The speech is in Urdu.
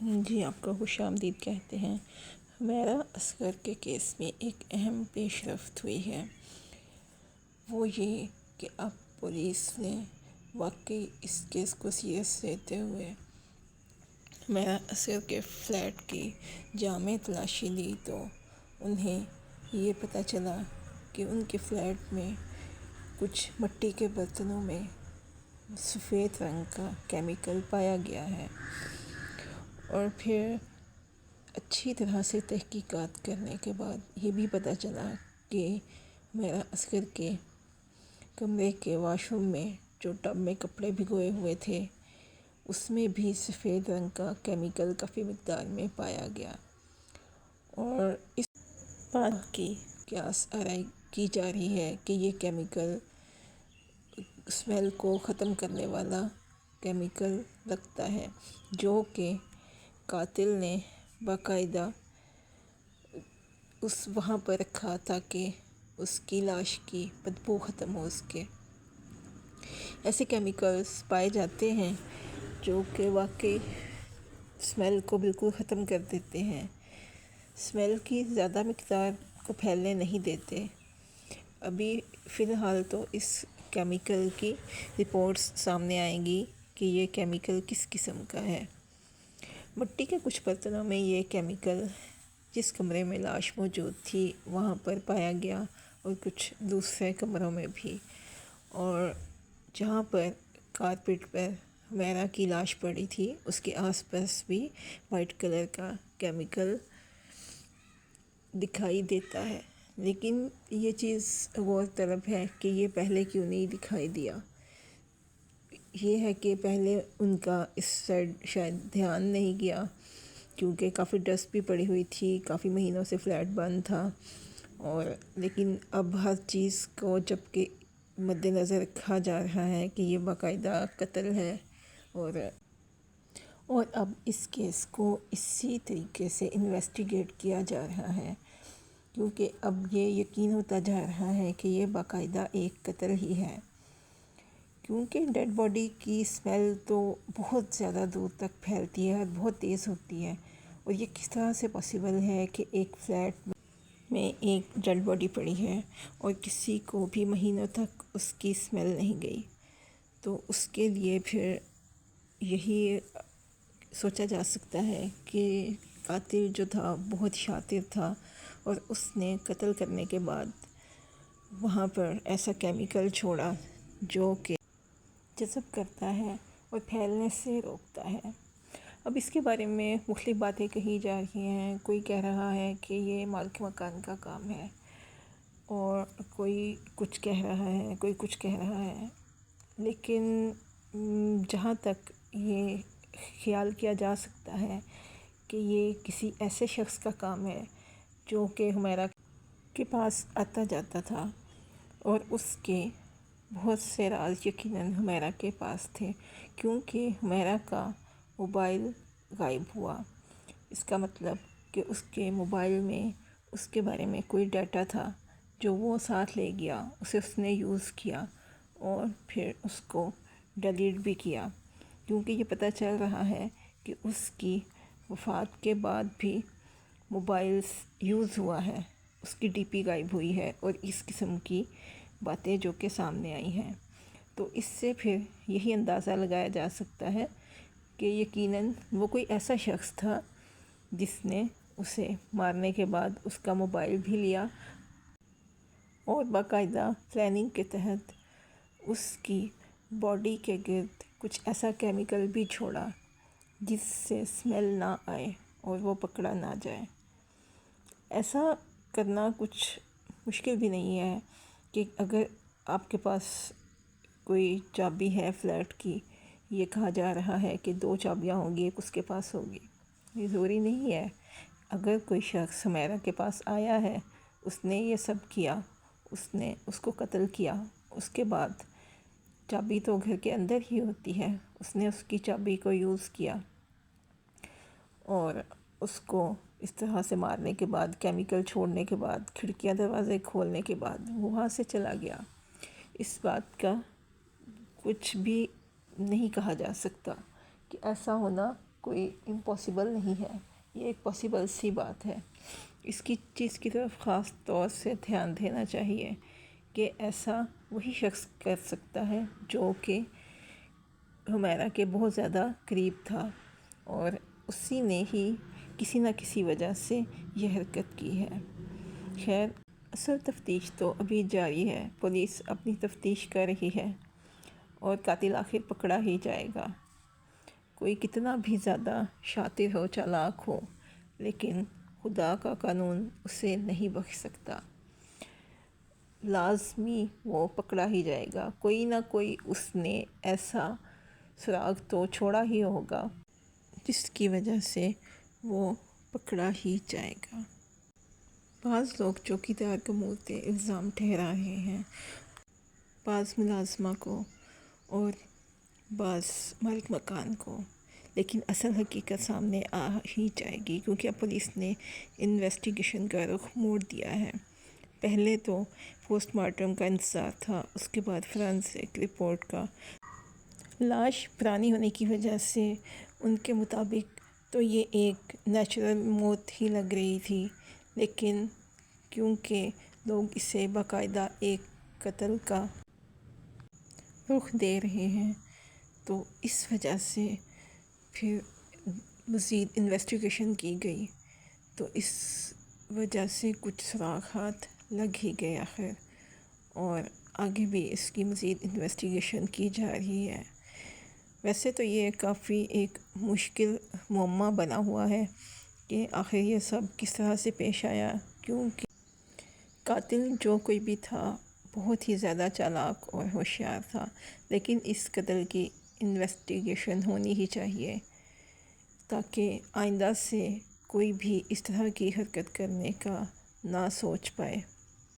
جی آپ کا خوش آمدید کہتے ہیں۔ حمیرہ اصغر کے کیس میں ایک اہم پیش رفت ہوئی ہے، وہ یہ کہ اب پولیس نے واقعی اس کیس کو سیریس لیتے ہوئے حمیرہ اصغر کے فلیٹ کی جامع تلاشی لی تو انہیں یہ پتہ چلا کہ ان کے فلیٹ میں کچھ مٹی کے برتنوں میں سفید رنگ کا کیمیکل پایا گیا ہے، اور پھر اچھی طرح سے تحقیقات کرنے کے بعد یہ بھی پتہ چلا کہ حمیرہ اصغر کے کمرے کے واش روم میں جو ٹب میں کپڑے بھگوئے ہوئے تھے اس میں بھی سفید رنگ کا کیمیکل کافی مقدار میں پایا گیا، اور اس بات کی قیاس آرائی کی جا رہی ہے کہ یہ کیمیکل اسمیل کو ختم کرنے والا کیمیکل لگتا ہے، جو کہ قاتل نے باقاعدہ وہاں پر رکھا تاکہ اس کی لاش کی بدبو ختم ہو سکے۔ ایسے کیمیکلز پائے جاتے ہیں جو کہ واقعی اسمیل کو بالکل ختم کر دیتے ہیں، اسمیل کی زیادہ مقدار کو پھیلنے نہیں دیتے۔ ابھی فی الحال تو اس کیمیکل کی رپورٹس سامنے آئیں گی کہ یہ کیمیکل کس قسم کا ہے۔ مٹی کے کچھ برتنوں میں یہ کیمیکل جس کمرے میں لاش موجود تھی وہاں پر پایا گیا، اور کچھ دوسرے کمروں میں بھی، اور جہاں پر کارپیٹ پر حمیرہ کی لاش پڑی تھی اس کے آس پاس بھی وائٹ کلر کا کیمیکل دکھائی دیتا ہے، لیکن یہ چیز غور طلب ہے کہ یہ پہلے کیوں نہیں دکھائی دیا۔ یہ ہے کہ پہلے ان کا اس سائڈ شاید دھیان نہیں گیا، کیونکہ کافی ڈسٹ بھی پڑی ہوئی تھی، کافی مہینوں سے فلیٹ بند تھا، لیکن اب ہر چیز کو جب کہ مد نظر رکھا جا رہا ہے کہ یہ باقاعدہ قتل ہے، اور اب اس کیس کو اسی طریقے سے انویسٹیگیٹ کیا جا رہا ہے، کیونکہ اب یہ یقین ہوتا جا رہا ہے کہ یہ باقاعدہ ایک قتل ہی ہے، کیونکہ ڈیڈ باڈی کی اسمیل تو بہت زیادہ دور تک پھیلتی ہے اور بہت تیز ہوتی ہے، اور یہ کس طرح سے پاسیبل ہے کہ ایک فلیٹ میں ایک ڈیڈ باڈی پڑی ہے اور کسی کو بھی مہینوں تک اس کی اسمیل نہیں گئی۔ تو اس کے لیے پھر یہی سوچا جا سکتا ہے کہ قاتل جو تھا بہت شاطر تھا، اور اس نے قتل کرنے کے بعد وہاں پر ایسا کیمیکل چھوڑا جو کہ جذب کرتا ہے اور پھیلنے سے روکتا ہے۔ اب اس کے بارے میں مختلف باتیں کہی جا رہی ہیں، کوئی کہہ رہا ہے کہ یہ مالک مکان کا کام ہے، اور کوئی کچھ کہہ رہا ہے، کوئی کچھ کہہ رہا ہے، لیکن جہاں تک یہ خیال کیا جا سکتا ہے کہ یہ کسی ایسے شخص کا کام ہے جو کہ حمیرہ کے پاس آتا جاتا تھا، اور اس کے بہت سے راز یقیناً حمیرہ کے پاس تھے، کیونکہ حمیرہ کا موبائل غائب ہوا۔ اس کا مطلب کہ اس کے موبائل میں اس کے بارے میں کوئی ڈیٹا تھا جو وہ ساتھ لے گیا، اسے اس نے یوز کیا اور پھر اس کو ڈیلیٹ بھی کیا، کیونکہ یہ پتہ چل رہا ہے کہ اس کی وفات کے بعد بھی موبائلز یوز ہوا ہے، اس کی ڈی پی غائب ہوئی ہے، اور اس قسم کی باتیں جو کہ سامنے آئی ہیں۔ تو اس سے پھر یہی اندازہ لگایا جا سکتا ہے کہ یقیناً وہ کوئی ایسا شخص تھا جس نے اسے مارنے کے بعد اس کا موبائل بھی لیا، اور باقاعدہ پلاننگ کے تحت اس کی باڈی کے گرد کچھ ایسا کیمیکل بھی چھوڑا جس سے اسمیل نہ آئے اور وہ پکڑا نہ جائے۔ ایسا کرنا کچھ مشکل بھی نہیں ہے کہ اگر آپ کے پاس کوئی چابی ہے فلیٹ کی، یہ کہا جا رہا ہے کہ 2 چابیاں ہوں گی، ایک اس کے پاس ہوگی، یہ ضروری نہیں ہے۔ اگر کوئی شخص حمیرہ کے پاس آیا ہے، اس نے یہ سب کیا، اس نے اس کو قتل کیا، اس کے بعد چابی تو گھر کے اندر ہی ہوتی ہے، اس نے اس کی چابی کو یوز کیا اور اس کو اس طرح سے مارنے کے بعد، کیمیکل چھوڑنے کے بعد، کھڑکیاں دروازے کھولنے کے بعد وہاں سے چلا گیا۔ اس بات کا کچھ بھی نہیں کہا جا سکتا کہ ایسا ہونا کوئی امپاسبل نہیں ہے، یہ ایک پاسبل سی بات ہے۔ اس کی چیز کی طرف خاص طور سے دھیان دینا چاہیے کہ ایسا وہی شخص کر سکتا ہے جو کہ حمیرہ کے بہت زیادہ قریب تھا، اور اسی نے ہی کسی نہ کسی وجہ سے یہ حرکت کی ہے۔ خیر، اصل تفتیش تو ابھی جاری ہے، پولیس اپنی تفتیش کر رہی ہے اور قاتل آخر پکڑا ہی جائے گا۔ کوئی کتنا بھی زیادہ شاطر ہو، چالاک ہو، لیکن خدا کا قانون اسے نہیں بخش سکتا، لازمی وہ پکڑا ہی جائے گا۔ کوئی نہ کوئی اس نے ایسا سراغ تو چھوڑا ہی ہوگا جس کی وجہ سے وہ پکڑا ہی جائے گا۔ بعض لوگ چوکیدار کو مورتے الزام ٹھہرا رہے ہیں، بعض ملازمہ کو اور بعض مالک مکان کو، لیکن اصل حقیقت سامنے آ ہی جائے گی کیونکہ اب پولیس نے انویسٹیگیشن کا رخ موڑ دیا ہے۔ پہلے تو پوسٹ مارٹم کا انتظار تھا، اس کے بعد فورینسک رپورٹ کا۔ لاش پرانی ہونے کی وجہ سے ان کے مطابق تو یہ ایک نیچرل موت ہی لگ رہی تھی، لیکن کیونکہ لوگ اسے باقاعدہ ایک قتل کا رخ دے رہے ہیں تو اس وجہ سے پھر مزید انویسٹیگیشن کی گئی، تو اس وجہ سے کچھ سراغات لگ ہی گئے آخر، اور آگے بھی اس کی مزید انویسٹیگیشن کی جا رہی ہے۔ ویسے تو یہ کافی ایک مشکل معمہ بنا ہوا ہے کہ آخر یہ سب کس طرح سے پیش آیا، کیونکہ قاتل جو کوئی بھی تھا بہت ہی زیادہ چالاک اور ہوشیار تھا، لیکن اس قتل کی انویسٹیگیشن ہونی ہی چاہیے تاکہ آئندہ سے کوئی بھی اس طرح کی حرکت کرنے کا نہ سوچ پائے۔